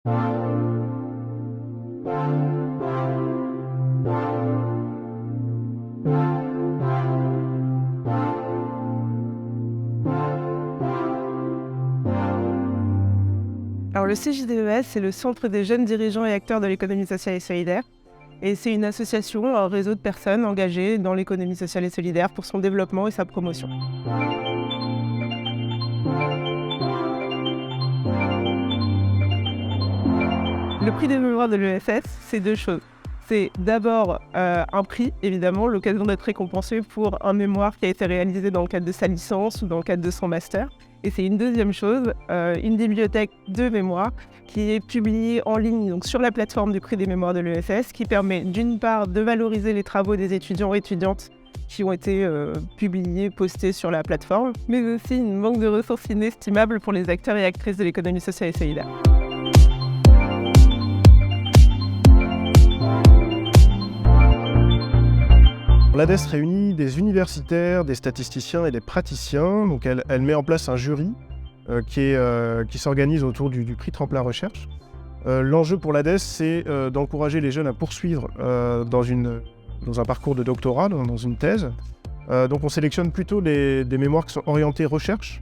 Alors le CJDES, c'est le Centre des jeunes dirigeants et acteurs de l'économie sociale et solidaire. Et c'est une association, un réseau de personnes engagées dans l'économie sociale et solidaire pour son développement et sa promotion. Le prix des mémoires de l'ESS, c'est deux choses. C'est d'abord un prix, évidemment, l'occasion d'être récompensé pour un mémoire qui a été réalisé dans le cadre de sa licence ou dans le cadre de son master. Et c'est une deuxième chose, une bibliothèque de mémoire qui est publiée en ligne donc sur la plateforme du prix des mémoires de l'ESS, qui permet d'une part de valoriser les travaux des étudiants et étudiantes qui ont été publiés, postés sur la plateforme, mais aussi une banque de ressources inestimable pour les acteurs et actrices de l'économie sociale et solidaire. L'ADES réunit des universitaires, des statisticiens et des praticiens. Donc elle met en place un jury qui s'organise autour du prix Tremplin Recherche. L'enjeu pour l'ADES, c'est d'encourager les jeunes à poursuivre dans un parcours de doctorat, dans une thèse. Donc on sélectionne plutôt des mémoires qui sont orientés recherche,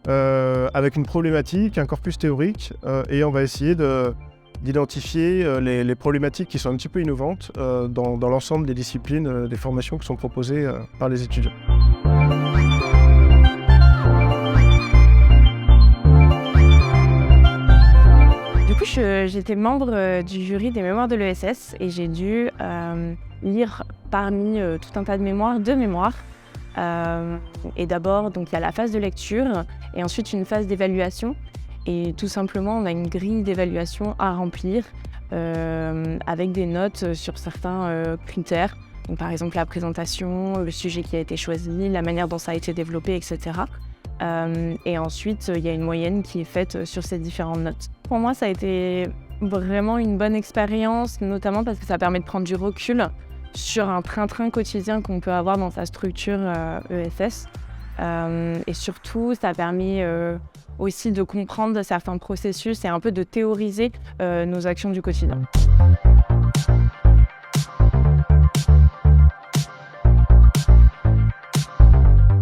avec une problématique, un corpus théorique, et on va essayer d'identifier les problématiques qui sont un petit peu innovantes dans l'ensemble des disciplines, des formations qui sont proposées par les étudiants. Du coup, j'étais membre du jury des mémoires de l'ESS et j'ai dû lire parmi tout un tas de mémoires, deux mémoires. Et d'abord, donc, il y a la phase de lecture et ensuite une phase d'évaluation. Et tout simplement, on a une grille d'évaluation à remplir avec des notes sur certains critères. Donc, par exemple, la présentation, le sujet qui a été choisi, la manière dont ça a été développé, etc. Et ensuite, il y a une moyenne qui est faite sur ces différentes notes. Pour moi, ça a été vraiment une bonne expérience, notamment parce que ça permet de prendre du recul sur un train-train quotidien qu'on peut avoir dans sa structure ESS. Et surtout, ça a permis aussi de comprendre certains processus et un peu de théoriser nos actions du quotidien.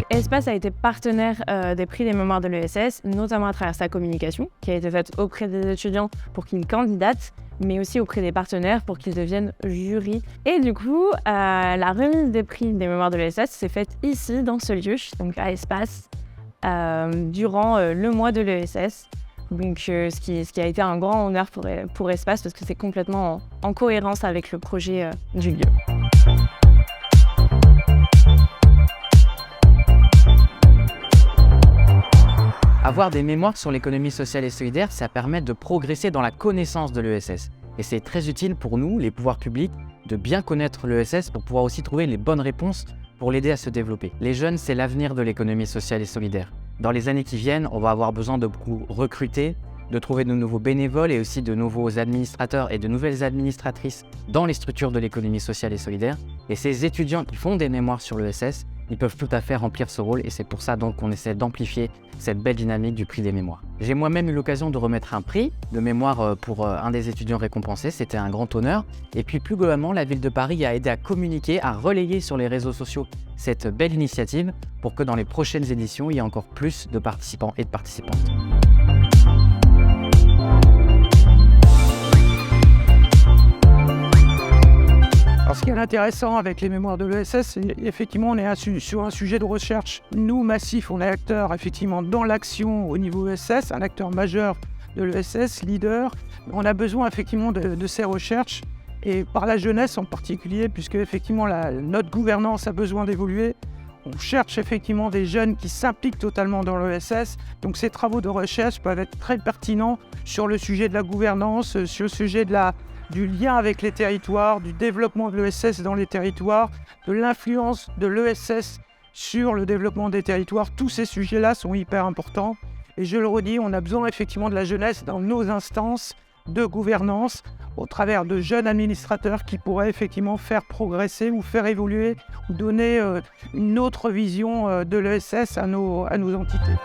Espace a été partenaire des prix des mémoires de l'ESS, notamment à travers sa communication, qui a été faite auprès des étudiants pour qu'ils candidatent, mais aussi auprès des partenaires pour qu'ils deviennent jury. Et du coup, la remise des prix des mémoires de l'ESS s'est faite ici, dans ce lieu, donc à Espace, durant le mois de l'ESS. Donc, ce qui a été un grand honneur pour Espace, parce que c'est complètement en cohérence avec le projet du lieu. Avoir des mémoires sur l'économie sociale et solidaire, ça permet de progresser dans la connaissance de l'ESS. Et c'est très utile pour nous, les pouvoirs publics, de bien connaître l'ESS pour pouvoir aussi trouver les bonnes réponses pour l'aider à se développer. Les jeunes, c'est l'avenir de l'économie sociale et solidaire. Dans les années qui viennent, on va avoir besoin de beaucoup recruter, de trouver de nouveaux bénévoles et aussi de nouveaux administrateurs et de nouvelles administratrices dans les structures de l'économie sociale et solidaire. Et ces étudiants qui font des mémoires sur l'ESS, ils peuvent tout à fait remplir ce rôle et c'est pour ça donc qu'on essaie d'amplifier cette belle dynamique du prix des mémoires. J'ai moi-même eu l'occasion de remettre un prix de mémoire pour un des étudiants récompensés, c'était un grand honneur. Et puis plus globalement, la ville de Paris a aidé à communiquer, à relayer sur les réseaux sociaux cette belle initiative pour que dans les prochaines éditions, il y ait encore plus de participants et de participantes. Alors, ce qui est intéressant avec les mémoires de l'ESS, c'est effectivement on est sur un sujet de recherche. Nous, Massif, on est acteur effectivement dans l'action au niveau ESS, un acteur majeur de l'ESS, leader. On a besoin effectivement de ces recherches et par la jeunesse en particulier, puisque effectivement notre gouvernance a besoin d'évoluer. On cherche effectivement des jeunes qui s'impliquent totalement dans l'ESS. Donc ces travaux de recherche peuvent être très pertinents sur le sujet de la gouvernance, sur le sujet du lien avec les territoires, du développement de l'ESS dans les territoires, de l'influence de l'ESS sur le développement des territoires. Tous ces sujets-là sont hyper importants. Et je le redis, on a besoin effectivement de la jeunesse dans nos instances de gouvernance au travers de jeunes administrateurs qui pourraient effectivement faire progresser ou faire évoluer ou donner une autre vision de l'ESS à nos entités.